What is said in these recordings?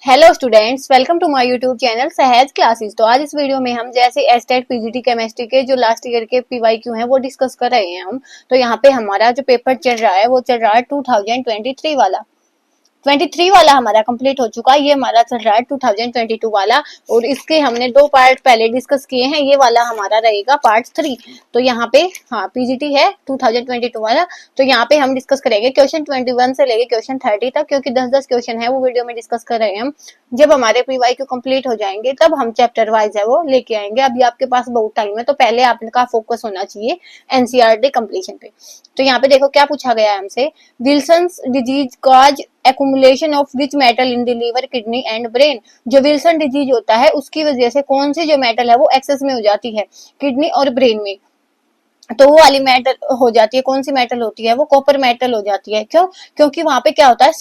Hello students, welcome to my YouTube channel Sahaj classes. तो आज इस वीडियो में हम जैसे एस्टेट पीजीटी केमिस्ट्री के जो लास्ट ईयर के पीवाईक्यू हैं वो डिस्कस कर रहे हैं हम। तो यहाँ पे हमारा जो पेपर चल रहा है वो चल रहा है 2023 वाला। 23 वाला हमारा कंप्लीट हो चुका है, ये हमारा चल रहा है 2022 वाला। और इसके हमने दो पार्ट पहले डिस्कस किए हैं, ये वाला हमारा रहेगा पार्ट 3। तो यहाँ पे हाँ पीजीटी है 2022 वाला। तो यहाँ पे हम डिस्कस करेंगे क्वेश्चन 21 से लेके क्वेश्चन 30 तक, क्योंकि 10-10 क्वेश्चन है वो वीडियो में डिस्कस कर रहे हैं हम। जब हमारे पीवाईक्यू कंप्लीट हो जाएंगे तब हम चैप्टर वाइज है वो लेके आएंगे। अभी आपके पास बहुत टाइम है, तो पहले आपका फोकस होना चाहिए एनसीईआरटी कंप्लीशन पे। तो यहाँ पे देखो क्या पूछा गया है हमसे। Wilson's disease cause accumulation of which metal in the liver, kidney and brain. जो विल्सन डिजीज होता है उसकी वजह से कौन सी जो मेटल है वो एक्सेस में हो जाती है किडनी और ब्रेन में। तो वो वाली मेटल हो जाती है, कौन सी मेटल होती है वो कॉपर मेटल हो जाती है। क्यों? क्योंकि वहां पे क्या होता है,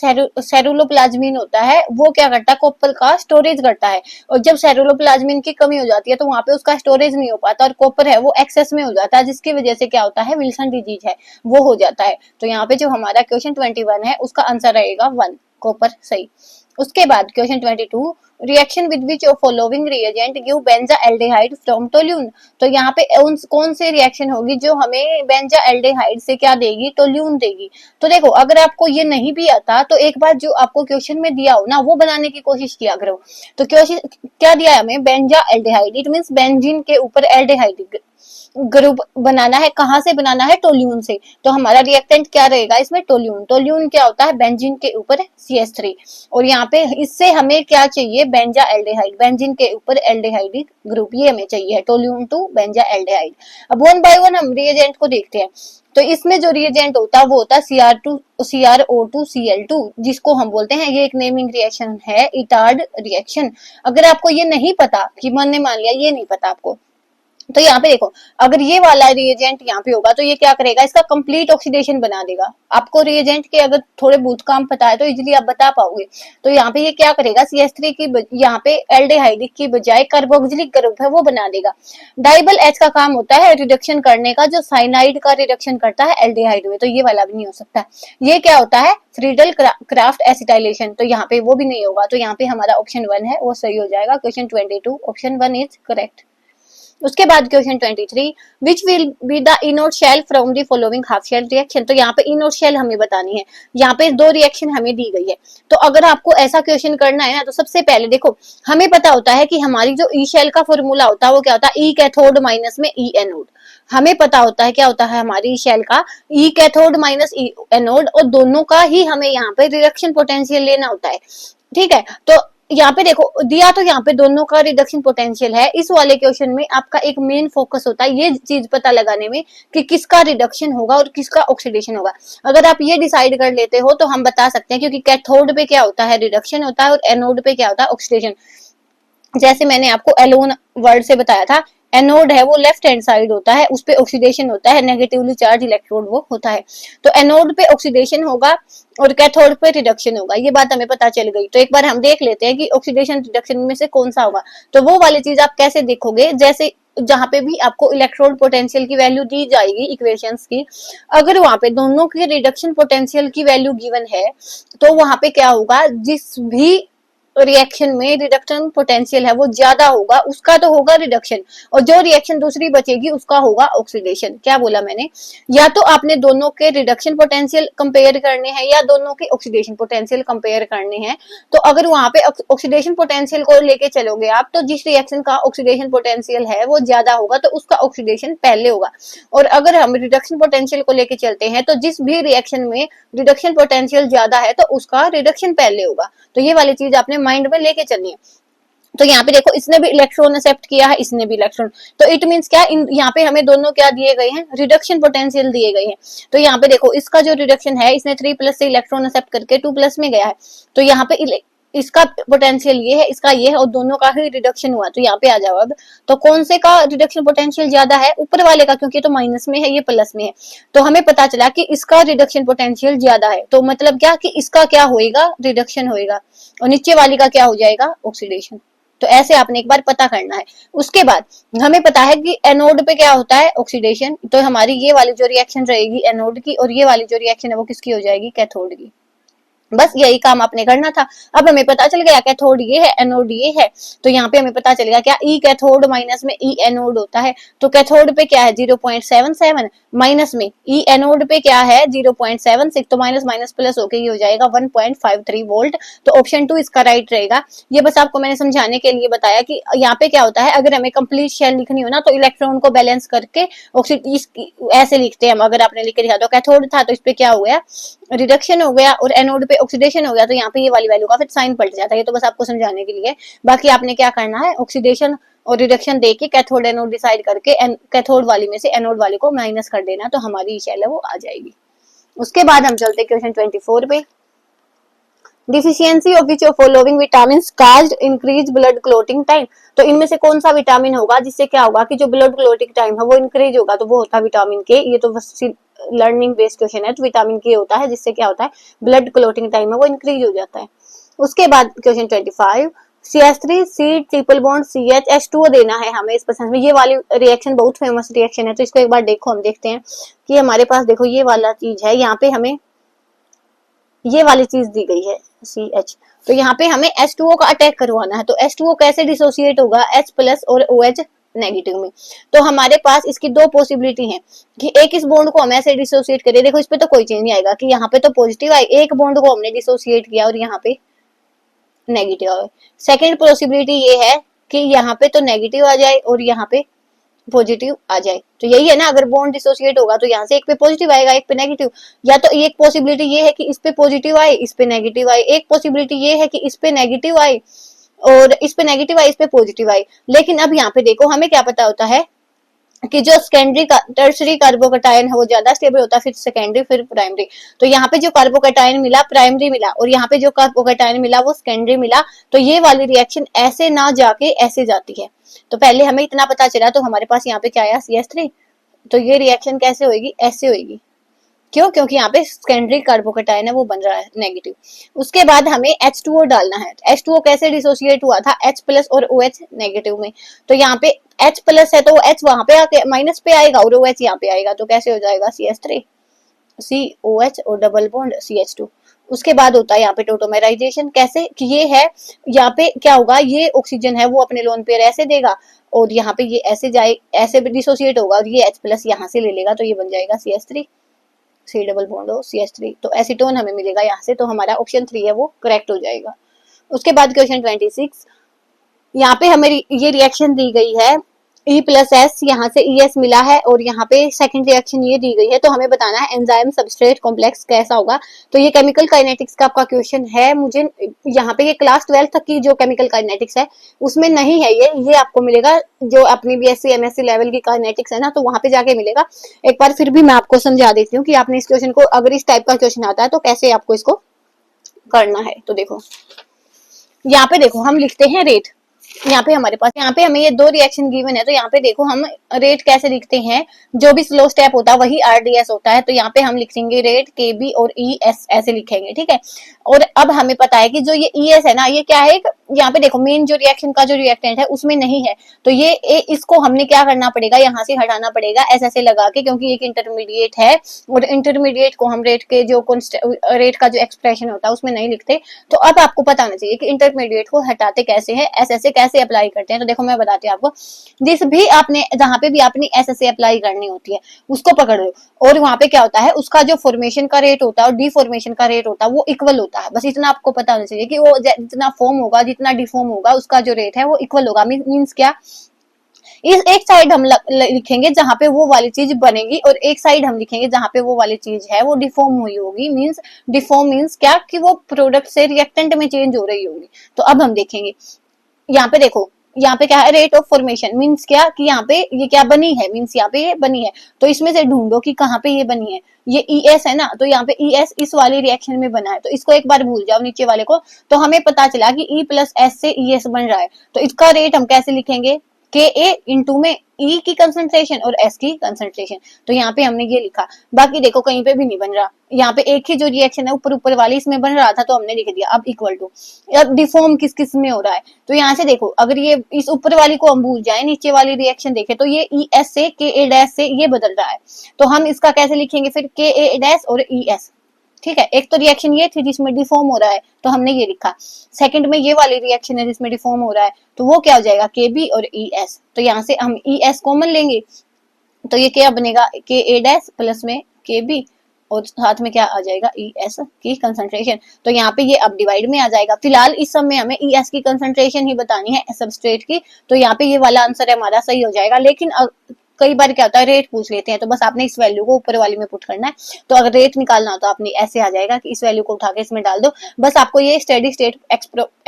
सेरुलोप्लाज्मिन होता है, वो क्या करता है कॉपर का स्टोरेज करता है। और जब सेरुलोप्लाज्मिन की कमी हो जाती है तो वहां पे उसका स्टोरेज नहीं हो पाता और कॉपर है वो एक्सेस में हो जाता है, जिसकी वजह से क्या होता है विल्सन डिजीज है वो हो जाता है। तो यहाँ पे जो हमारा क्वेश्चन 21 है उसका आंसर रहेगा 1 कॉपर, सही। उसके बाद question 22, reaction with which of following reagent give benzaldehyde from toluene. तो यहाँ पे कौन सी रिएक्शन होगी जो हमें बेंजाल्डिहाइड से क्या देगी, टोल्यून देगी। तो देखो अगर आपको ये नहीं भी आता तो एक बार जो आपको क्वेश्चन में दिया हो ना वो बनाने की कोशिश किया करो। तो क्वेश्चन क्या दिया है हमें, बेंजाल्डिहाइड, इट मींस बेंजीन के ऊपर एल्डिहाइड ग्रुप बनाना है। कहां से बनाना है, टोल्यून से। तो हमारा रिएक्टेंट क्या रहेगा इसमें, टोल्यून। टोल्यून क्या होता है, बेंजीन के ऊपर CH3। और यहाँ पे इससे हमें क्या चाहिए, बेंजा एल्डिहाइड, बेंजीन के ऊपर एल्डिहाइड ग्रुप, ये हमें चाहिए टोल्यून टू बेंजा एल्डिहाइड। अब वन बाय वन हम रिएजेंट को देखते हैं। तो इसमें जो रिएजेंट होता है वो होता है CrO2Cl2, जिसको हम बोलते हैं, ये एक नेमिंग रिएक्शन है, इटार्ड रिएक्शन। अगर आपको ये नहीं पता कि मन ने मान लिया ये नहीं पता आपको, तो यहाँ पे देखो अगर ये वाला रिएजेंट यहाँ पे होगा तो ये क्या करेगा, इसका कंप्लीट ऑक्सीडेशन बना देगा। आपको रिएजेंट के अगर थोड़े बहुत काम पता है तो इजीली आप बता पाओगे। तो यहाँ पे ये क्या करेगा, CH3 की यहाँ पे एल्डिहाइड की बजाय कार्बोक्सिलिक ग्रुप है वो बना देगा। डाइबल H का काम होता है रिडक्शन करने का, जो साइनाइड का रिडक्शन करता है एल्डिहाइड में, तो ये वाला भी नहीं हो सकता। ये क्या होता है, फ्रीडल क्राफ्ट एसिटाइलेशन, तो यहाँ पे वो भी नहीं होगा। तो यहाँ पे हमारा ऑप्शन 1 है वो सही हो जाएगा। Question 22 option 1 is correct. उसके बाद question 23, which will be the anode cell from the following half cell reaction. तो यहाँ पे इनोट शेल हमें बतानी है। यहाँ पे दो रिएक्शन हमें दी गई है। तो अगर आपको ऐसा क्वेश्चन करना है ना तो सबसे पहले देखो हमें पता होता है कि हमारी जो ई शेल का फॉर्मूला होता है वो क्या होता है, ई कैथोड माइनस में ई एनोड। हमें पता होता है क्या होता है हमारी शेल का, ई कैथोड माइनस ई एनोड, और दोनों का ही हमें यहाँ पे रिडक्शन पोटेंशियल लेना होता है। ठीक है, तो यहाँ पे देखो दिया तो यहाँ पे दोनों का रिडक्शन पोटेंशियल है। इस वाले क्वेश्चन में आपका एक मेन फोकस होता है ये चीज पता लगाने में कि किसका रिडक्शन होगा और किसका ऑक्सीडेशन होगा। अगर आप ये डिसाइड कर लेते हो तो हम बता सकते हैं, क्योंकि कैथोड पे क्या होता है, रिडक्शन होता है, और एनोड पे क्या होता है, ऑक्सीडेशन। जैसे मैंने आपको एलोन वर्ड से बताया था, एनोड है वो लेफ्ट हैंड साइड होता है, उस पे ऑक्सीडेशन होता है, नेगेटिवली चार्ज इलेक्ट्रोड वो होता है। तो एनोड पे ऑक्सीडेशन होगा और कैथोड पे रिडक्शन होगा, ये बात हमें पता चल गई। तो एक बार हम देख लेते हैं कि ऑक्सीडेशन रिडक्शन में से कौन सा होगा। तो वो वाली चीज आप कैसे देखोगे, जैसे जहां पे भी आपको इलेक्ट्रोड पोटेंशियल की वैल्यू दी जाएगी इक्वेशंस की, अगर वहां पे दोनों के रिडक्शन पोटेंशियल की वैल्यू गिवन है तो वहां पे क्या होगा, जिस भी रिएक्शन में रिडक्शन पोटेंशियल है वो ज्यादा होगा उसका तो होगा रिडक्शन, और जो रिएक्शन दूसरी बचेगी उसका होगा ऑक्सीडेशन। क्या बोला मैंने, या तो आपने दोनों के रिडक्शन पोटेंशियल कंपेयर करने हैं या दोनों के ऑक्सीडेशन पोटेंशियल कंपेयर करने हैं। तो अगर वहां पे ऑक्सीडेशन पोटेंशियल को लेके चलोगे आप, तो जिस रिएक्शन का ऑक्सीडेशन पोटेंशियल है वो ज्यादा होगा तो उसका ऑक्सीडेशन पहले होगा। और अगर हम रिडक्शन पोटेंशियल को लेके चलते हैं तो जिस भी रिएक्शन में रिडक्शन पोटेंशियल ज्यादा है तो उसका रिडक्शन पहले होगा। तो ये वाली चीज आपने माइंड में लेके चलनी है। तो यहाँ पे देखो इसने भी इलेक्ट्रॉन एक्सेप्ट किया है, इसने भी इलेक्ट्रॉन, तो इट मींस क्या, यहाँ पे हमें दोनों क्या दिए गए हैं, रिडक्शन पोटेंशियल दिए गए हैं। तो यहाँ पे देखो इसका जो रिडक्शन है, इसने 3+ से इलेक्ट्रॉन एक्सेप्ट करके 2+ में गया है। तो यहाँ पे इसका पोटेंशियल ये है, इसका ये है, और दोनों का ही रिडक्शन हुआ। तो यहाँ पे आ जाओ अब, तो कौन से का रिडक्शन पोटेंशियल ज्यादा है, ऊपर वाले का, क्योंकि तो माइनस में है ये प्लस में है। तो हमें पता चला कि इसका रिडक्शन पोटेंशियल ज्यादा है, तो मतलब क्या कि इसका क्या होएगा, रिडक्शन होएगा, और नीचे वाली का क्या हो जाएगा, ऑक्सीडेशन। तो ऐसे आपने एक बार पता करना है। उसके बाद हमें पता है कि एनोड पे क्या होता है, ऑक्सीडेशन। तो हमारी ये वाली जो रिएक्शन रहेगी एनोड की, और ये वाली जो रिएक्शन है वो किसकी हो जाएगी, कैथोड की। बस यही काम आपने करना था। अब हमें पता चल गया कैथोड ये है, एनोड ये है, तो यहाँ पे हमें पता चलेगा क्या ई कैथोड माइनस में ई एनोड होता है। तो कैथोड पे क्या है 0.77, माइनस में ई एनोड पे क्या है 0.76, तो माइनस माइनस प्लस होके ये हो जाएगा 1.53 वोल्ट। तो ऑप्शन 2 इसका राइट रहेगा। ये बस आपको मैंने समझाने के लिए बताया कि यहाँ पे क्या होता है, अगर हमें कंप्लीट शेल लिखनी हो ना तो इलेक्ट्रॉन को बैलेंस करके ऐसे लिखते हैं हम। अगर आपने लिख के लिखा तो कैथोड था तो इस पे क्या हो गया, रिडक्शन हो गया, और एनोड पे ऑक्सीडेशन हो गया, तो यहाँ पे ये वाली वैल्यू का फिर साइन पलट जाता है। ये तो बस आपको समझाने के लिए। बाकी आपने क्या करना है, ऑक्सीडेशन और रिडक्शन देके कैथोड एनोड डिसाइड करके कैथोड वाली में से एनोड वाले को माइनस कर देना, तो हमारी शेल है वो आ जाएगी। उसके बाद हम चलते क्वेश्चन 24 पे। Deficiency of which of following vitamin caused increase blood clotting time. तो इनमें से कौन सा विटामिन होगा जिससे क्या होगा कि जो ब्लड क्लोटिंग टाइम है वो इंक्रीज होगा, तो वो होता है विटामिन के। ये तो लर्निंग बेस्ड क्वेश्चन है, तो विटामिन के होता है जिससे क्या होता है ब्लड क्लोटिंग टाइम है वो इंक्रीज हो जाता है। उसके बाद question 25, CH3 C triple bond CH H2O देना है हमें इस प्रश्न में। ये वाली रिएक्शन बहुत फेमस रिएक्शन है, तो इसको एक बार देखो, हम देखते हैं कि हमारे पास देखो ये वाला चीज है, यहाँ पे हमें ये वाली चीज दी गई है CH, तो यहाँ पे हमें H2O का अटैक करवाना है। तो H2O कैसे डिसोसिएट होगा H प्लस और OH नेगेटिव में। तो हमारे पास इसकी दो पॉसिबिलिटी है कि एक इस बॉन्ड को हम ऐसे डिसोसिएट करें, देखो इस पे तो कोई चेंज नहीं आएगा कि यहाँ पे तो पॉजिटिव आई, एक बॉन्ड को हमने डिसोसिएट किया और यहाँ पे नेगेटिव आए। सेकेंड पॉसिबिलिटी ये है कि यहाँ पे तो नेगेटिव आ जाए और यहाँ पे पॉजिटिव आ जाए। तो यही है ना, अगर बॉन्ड डिसोसिएट होगा तो यहाँ से एक पे पॉजिटिव आएगा एक पे नेगेटिव, या तो एक पॉसिबिलिटी ये है कि इस पे पॉजिटिव आए इस पे नेगेटिव आए, एक पॉसिबिलिटी ये है कि इस पे नेगेटिव आए और इस पे नेगेटिव आए इस पे पॉजिटिव आए। लेकिन अब यहाँ पे देखो हमें क्या पता होता है कि जो सेकेंडरी टर्सरी कार्बोकटायन है वो ज्यादा स्टेबल होता है, फिर सेकेंडरी फिर प्राइमरी। तो यहाँ पे जो कार्बोकटायन मिला प्राइमरी मिला और यहाँ पे जो कार्बोकटायन मिला वो सेकेंडरी मिला, तो ये वाली रिएक्शन ऐसे ना जाके ऐसे जाती है। तो पहले हमें इतना पता चला, तो हमारे पास यहाँ पे क्या आया CH3, तो ये रिएक्शन कैसे होगी, ऐसे होगी। क्यों, क्योंकि यहाँ पे सेकेंडरी कार्बोकटायन है वो बन रहा है नेगेटिव। उसके बाद हमें H2O डालना है। H2O कैसे डिसोसिएट हुआ था H प्लस और OH नेगेटिव में। तो यहाँ पे H प्लस है तो H वहां पे आके माइनस पे आएगा और OH यहाँ पे आएगा, तो कैसे हो जाएगा CH3 COH और डबल बॉन्ड CH2। उसके बाद होता है यहाँ पे टोटोमेराइजेशन, कैसे कि ये है यहाँ पे क्या होगा, ये ऑक्सीजन है वो अपने लोन पेयर ऐसे देगा और यहाँ पे ये ऐसे जाए ऐसे डिसोसिएट होगा और ये H प्लस यहाँ से ले लेगा, तो ये बन जाएगा CH3 C डबल बॉन्ड हो CH3। तो एसीटोन हमें मिलेगा यहाँ से, तो हमारा ऑप्शन 3 है वो करेक्ट हो जाएगा। उसके बाद क्वेश्चन 26, यहाँ पे हमें ये रिएक्शन दी गई है E प्लस एस, यहाँ से ES मिला है और यहाँ पे सेकंड रिएक्शन ये दी गई है, तो हमें बताना है एंजाइम सबस्ट्रेट कॉम्प्लेक्स कैसा होगा। तो ये केमिकल काइनेटिक्स का आपका क्वेश्चन है। मुझे यहाँ पे ये क्लास 12 तक की जो केमिकल काइनेटिक्स है उसमें नहीं है, ये आपको मिलेगा जो अपनी BSc MSc लेवल की काइनेटिक्स है ना, तो वहां पे जाके मिलेगा। एक बार फिर भी मैं आपको समझा देती हूँ कि आपने इस क्वेश्चन को, अगर इस टाइप का क्वेश्चन आता है तो कैसे आपको इसको करना है। तो देखो यहाँ पे देखो हम लिखते हैं रेट, यहाँ पे हमारे पास यहाँ पे हमें ये दो रिएक्शन गिवन है, तो यहाँ पे देखो हम रेट कैसे लिखते हैं, जो भी स्लो स्टेप होता है वही RDS होता है। तो यहाँ पे हम लिखेंगे रेट KB और ES ऐसे लिखेंगे, ठीक है। और अब हमें पता है कि जो ये ES है ना, ये क्या है, यहाँ पे देखो मेन जो रिएक्शन का जो रिएक्टेंट है उसमें नहीं है, तो ये इसको हमने क्या करना पड़ेगा, यहाँ से हटाना पड़ेगा ऐसे लगा के, क्योंकि एक इंटरमीडिएट है और इंटरमीडिएट को हम रेट के जो रेट का जो एक्सप्रेशन होता है उसमें नहीं लिखते। तो अब आपको पता होना चाहिए कि इंटरमीडिएट को हटाते कैसे है, ऐसे कैसे अप्लाई करते हैं। तो देखो मैं बताती हूँ आपको, जिस भी आपने जहां पे भी आपने ऐसे अप्लाई करनी होती है उसको पकड़ लो, और वहां पे क्या होता है उसका जो फॉर्मेशन का रेट होता है और डिफॉर्मेशन का रेट होता है वो इक्वल होता है। बस इतना आपको पता होना चाहिए कि वो जितना फॉर्म होगा जितना डिफॉर्म होगा उसका जो रेट है वो इक्वल होगा। मीन्स क्या, इस एक साइड हम लिखेंगे जहां पे वो वाली चीज बनेगी और एक साइड हम लिखेंगे जहां पे वो वाली चीज है वो डिफॉर्म हुई होगी। मीन्स डिफॉर्म मीन्स क्या कि वो प्रोडक्ट से रिएक्टेंट में चेंज हो रही होगी। तो अब हम देखेंगे यहाँ पे देखो, यहाँ पे क्या है रेट ऑफ फॉर्मेशन, मीन्स क्या कि यहाँ पे ये क्या बनी है, मीन्स यहाँ पे ये बनी है, तो इसमें से ढूंढो कि कहाँ पे ये बनी है। ये ES है ना, तो यहाँ पे ES इस वाली रिएक्शन में बना है, तो इसको एक बार भूल जाओ नीचे वाले को। तो हमें पता चला कि E प्लस S से ES बन रहा है, तो इसका रेट हम कैसे लिखेंगे, Ka इंटू में E की कंसंट्रेशन और S की कंसंट्रेशन। तो यहाँ पे हमने ये लिखा, बाकी देखो कहीं पे भी नहीं बन रहा, यहाँ पे एक ही जो रिएक्शन है ऊपर वाली इसमें बन रहा था तो हमने लिख दिया। अब इक्वल टू, अब डिफॉर्म किस किस में हो रहा है, तो यहाँ से देखो अगर ये इस ऊपर वाली को हम भूल जाए नीचे वाली रिएक्शन देखे तो ये ES से Ka डैश से ये बदल रहा है, तो हम इसका कैसे लिखेंगे फिर Ka डैश और ES, ठीक है, एक तो रिएक्शन ये थी जिसमें डिफॉर्म हो रहा है तो हमने ये लिखा। सेकंड में ये वाली रिएक्शन है जिसमें डिफॉर्म हो रहा है तो वो क्या हो जाएगा, Kb और ES। तो यहाँ से हम ES कॉमन लेंगे तो ये क्या बनेगा, Ka प्लस में Kb और साथ में क्या आ जाएगा, ES की कंसंट्रेशन। तो यहाँ पे ये अब डिवाइड में आ जाएगा। फिलहाल इस समय हमें ES की कंसंट्रेशन ही बतानी है सबस्ट्रेट की, तो यहाँ पे ये वाला आंसर हमारा सही हो जाएगा। लेकिन कई बार क्या होता है रेट पूछ लेते हैं तो बस आपने इस वैल्यू को ऊपर वाली में पुट करना है। तो अगर रेट निकालना हो तो आपने ऐसे आ जाएगा कि इस वैल्यू को उठा के इसमें डाल दो। बस आपको ये स्टेडी स्टेट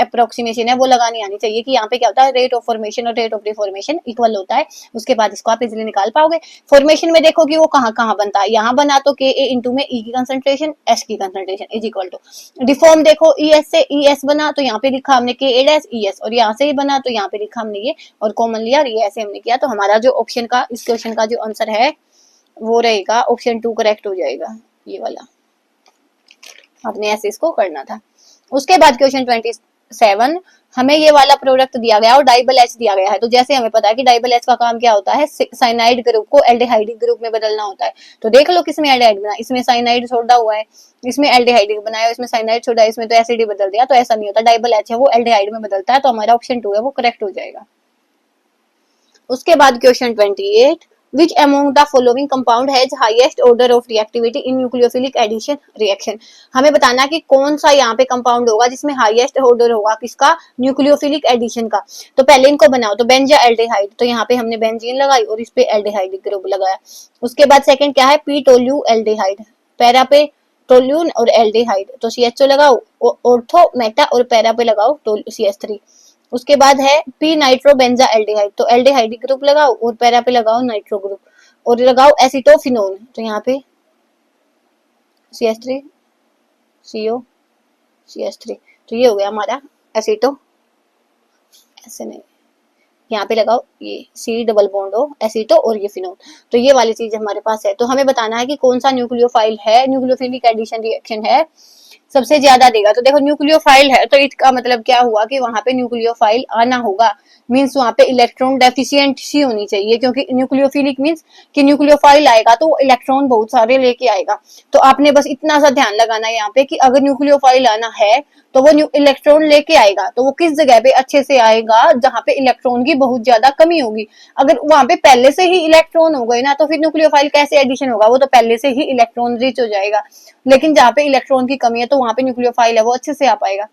अप्रोक्सीमेशन है वो लगानी आनी चाहिए कि यहाँ पे क्या होता है, रेट ऑफ फॉर्मेशन और रेट ऑफ डिफॉर्मेशन इक्वल होता है। उसके बाद इसको आप इजिली निकाल पाओगे। फॉर्मेशन में देखो कि वो कहाँ कहाँ बनता है, यहाँ बना तो Ka इंटू में E की कंसंट्रेशन, S की कंसंट्रेशन इज इक्वल टू डिफॉर्म देखो ES से ES बना तो यहाँ पे लिखा हमने Ka ES, और यहाँ से ही बना तो यहाँ पे लिखा हमने ये और कॉमन लिया और ये ऐसे हमने किया। तो हमारा जो ऑप्शन का इस क्वेश्चन का जो आंसर है वो रहेगा ऑप्शन 2 करेक्ट हो जाएगा, ये वाला। आपने ऐसे इसको करना था। उसके बाद क्वेश्चन 27, हमें ये वाला प्रोडक्ट दिया गया और डाइबल एच दिया गया है। तो जैसे हमें पता है कि डाइबल एच का काम क्या होता है, साइनाइड ग्रुप को एल्डिहाइडिक ग्रुप में बदलना होता है। तो देख लो किसमें एल्डिहाइड बना, इसमें साइनाइड छोड़ा हुआ है, इसमें एल्डिहाइडिक बनाया, इसमें साइनाइड छोड़ा, इसमें तो एसिड ही बदल दिया। तो ऐसा नहीं होता, डाइबल एच है वो एल्डिहाइड में बदलता है। तो हमारा ऑप्शन 2 है वो करेक्ट हो जाएगा। उसके बाद question 28, which among the following compound has highest order of reactivity in nucleophilic addition reaction। हमें बताना कि कौन सा यहाँ पे कंपाउंड होगा जिसमें हाईएस्ट ऑर्डर होगा किसका, न्यूक्लियोफिलिक एडिशन का। तो पहले इनको बनाओ, तो बेंजा एल्डिहाइड, तो यहाँ पे हमने बेंजीन लगाई और इस पे एल्डिहाइडिक ग्रुप लगाया। उसके बाद सेकंड क्या है, पी टोल्यू एल्डिहाइड, पैरा पे टोल्यून और एल्डिहाइड, तो CH2 लगाओ, ऑर्थो मेटा और पैरा पे लगाओ CH3। उसके बाद है पी नाइट्रो बेंजा एल्डिहाइड, तो एल्डिहाइडिक ग्रुप लगाओ और पैरा पे लगाओ नाइट्रो ग्रुप और लगाओ एसिटोफिनोन, तो यहाँ पे CH3 CO CH3, तो ये हो गया हमारा एसिटो, ऐसे नहीं, यहाँ पे लगाओ ये C डबल बॉन्ड हो एसिटो और ये फिनोल। तो ये वाली चीज हमारे पास है। तो हमें बताना है कि कौन सा न्यूक्लियोफाइल है, न्यूक्लियोफिलिक एडिशन रिएक्शन है सबसे ज्यादा देगा। तो देखो न्यूक्लियोफाइल है तो इसका मतलब क्या हुआ कि वहां पे न्यूक्लियोफाइल आना होगा, मींस वहां पे इलेक्ट्रॉन डेफिशिएंट सी होनी चाहिए, क्योंकि न्यूक्लियोफिलिक मींस कि न्यूक्लियोफाइल आएगा तो वो इलेक्ट्रॉन बहुत सारे लेके आएगा। तो आपने बस इतना सा ध्यान लगाना है यहाँ पे कि अगर न्यूक्लियोफाइल आना है तो वो इलेक्ट्रॉन लेके आएगा, तो वो किस जगह पे अच्छे से आएगा जहां पे इलेक्ट्रॉन की बहुत ज्यादा कमी होगी। अगर वहां पे पहले से ही इलेक्ट्रॉन हो गए ना तो फिर न्यूक्लियोफाइल कैसे एडिशन होगा, वो तो पहले से ही इलेक्ट्रॉन रिच हो जाएगा। लेकिन जहाँ पे इलेक्ट्रॉन की कमी है तो वहां पे न्यूक्लियोफाइल है वो अच्छे से आ पाएगा।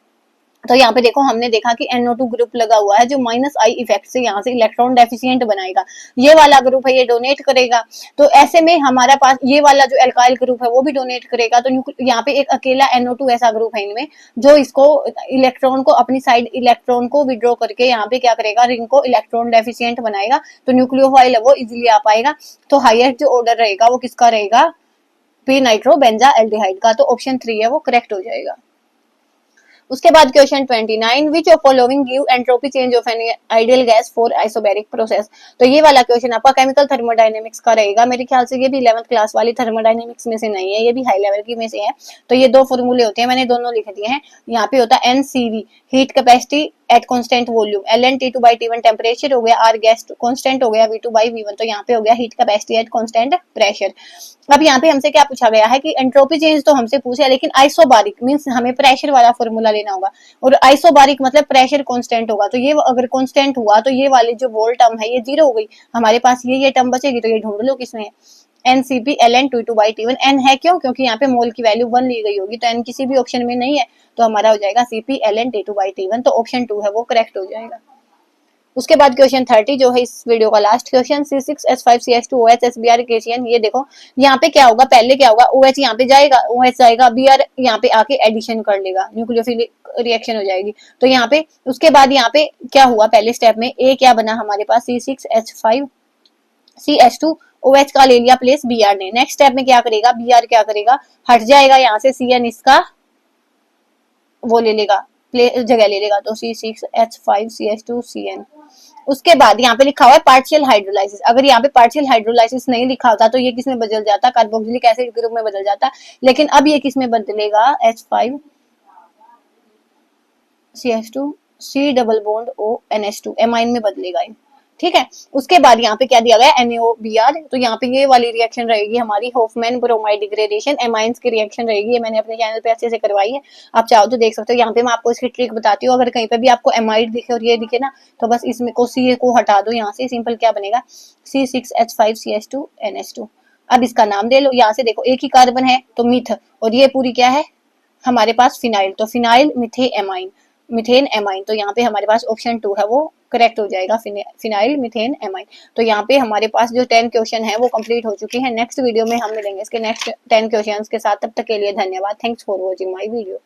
तो यहाँ पे देखो हमने देखा कि NO2 ग्रुप लगा हुआ है जो -I इफेक्ट से यहाँ से इलेक्ट्रॉन डेफिशिएंट बनाएगा। ये वाला ग्रुप है ये डोनेट करेगा, तो ऐसे में हमारा पास ये वाला जो एल्काइल ग्रुप है वो भी डोनेट करेगा। तो यहाँ पे एक अकेला NO2 ऐसा ग्रुप है इनमें जो इसको इलेक्ट्रॉन को अपनी साइड इलेक्ट्रॉन को विड्रॉ करके यहाँ पे क्या करेगा, रिंग को इलेक्ट्रॉन डेफिशिएंट बनाएगा। तो न्यूक्लियोफाइल है वो इजिली आ पाएगा। तो हाईएस्ट जो ऑर्डर रहेगा वो किसका रहेगा, पी नाइट्रो बेंजा एल्डिहाइड का। तो ऑप्शन 3 है वो करेक्ट हो जाएगा। उसके बाद question 29, which of following give entropy change of an ideal gas for isobaric process. तो ये वाला क्वेश्चन आपका केमिकल थर्मोडायनेमिक्स का रहेगा। मेरे ख्याल से ये भी 11th क्लास वाली थर्मोडायनेमिक्स में से नहीं है, ये भी हाई लेवल की में से है। तो ये दो फॉर्मूले होते हैं, मैंने दोनों लिख दिए हैं। यहाँ पे होता है NCV heat capacity at constant volume, ln T2/T1 temperature हो गया, R गैस कांस्टेंट हो गया, V2/V1। तो यहाँ पे हो गया heat capacity at constant pressure. अब यहाँ पे हमसे क्या पूछा गया है कि एंट्रोपी चेंज तो हमसे पूछा, लेकिन आइसोबारिक मींस हमें प्रेशर वाला फॉर्मूला लेना होगा, और आइसोबारिक मतलब प्रेशर कांस्टेंट होगा। तो ये अगर कांस्टेंट हुआ तो ये वाली जो वोल्ट टर्म है ये 0 हो गई, हमारे पास ये टर्म बचेगी। तो ये ढूंढ लो किसमें है, NCP ln T2/T1। N है क्यों, क्योंकि यहाँ पे मोल की वैल्यू 1 ली गई होगी, तो N किसी भी ऑप्शन में नहीं है, तो हमारा हो जाएगा CP ln T2/T1। तो ऑप्शन 2 है वो करेक्ट हो जाएगा। उसके बाद क्वेश्चन 30 जो है इस वीडियो का last question, C6H5CH2OH SBr KCN। ये देखो यहाँ पे क्या होगा, पहले क्या होगा, OH यहाँ पे जाएगा, OH जाएगा, Br यहाँ पे आके एडिशन कर लेगा, न्यूक्लियोफिलिक रिएक्शन हो जाएगी। तो यहाँ पे उसके बाद यहाँ पे क्या हुआ, पहले स्टेप में A क्या बना हमारे पास, C6H5CH2OH का ले लिया प्लेस Br ने। नेक्स्ट स्टेप में क्या करेगा, Br क्या करेगा, हट जाएगा यहाँ से, Cn इसका वो ले लेगा, जगह ले लेगा, तो C6H5CH2Cn। उसके बाद यहाँ पे लिखा हुआ है पार्शियल हाइड्रोलाइसिस। अगर यहाँ पे पार्शियल हाइड्रोलाइसिस नहीं लिखा होता तो ये किस में बदल जाता, कार्बोक्सिलिक एसिड ग्रुप में बदल जाता। लेकिन अब ये किस में बदलेगा, H5CH2 C double bond O NH2 amine में बदलेगा। ठीक है। उसके बाद यहाँ पे क्या दिया गया, NaOBr, तो यहाँ पे ये वाली रिएक्शन रहेगी हमारी हॉफमैन ब्रोमाइड डिग्रेडेशन, एमाइंस की रिएक्शन रहेगी। ये मैंने अपने चैनल पे अच्छे से करवाई है, आप चाहो तो देख सकते हो। यहाँ पे मैं आपको इसकी ट्रिक बताती हूँ, अगर कहीं पे भी आपको एमाइड दिखे और ये दिखे ना, तो बस इसमें को सी को हटा दो यहाँ से, सिंपल क्या बनेगा, C6H5CH2NH2। अब इसका नाम दे लो, यहाँ से देखो एक ही कार्बन है तो मिथ, और ये पूरी क्या है हमारे पास फिनाइल, तो फिनाइल मिथेन मिथेन एमाइन, तो यहाँ पे हमारे पास ऑप्शन 2 है वो करेक्ट हो जाएगा, फिनाइल मिथेन एमाइन। तो यहाँ पे हमारे पास जो 10 क्वेश्चन है वो कंप्लीट हो चुके हैं। नेक्स्ट वीडियो में हम मिलेंगे इसके नेक्स्ट 10 क्वेश्चंस के साथ, तब तक के लिए धन्यवाद। Thanks for watching my video.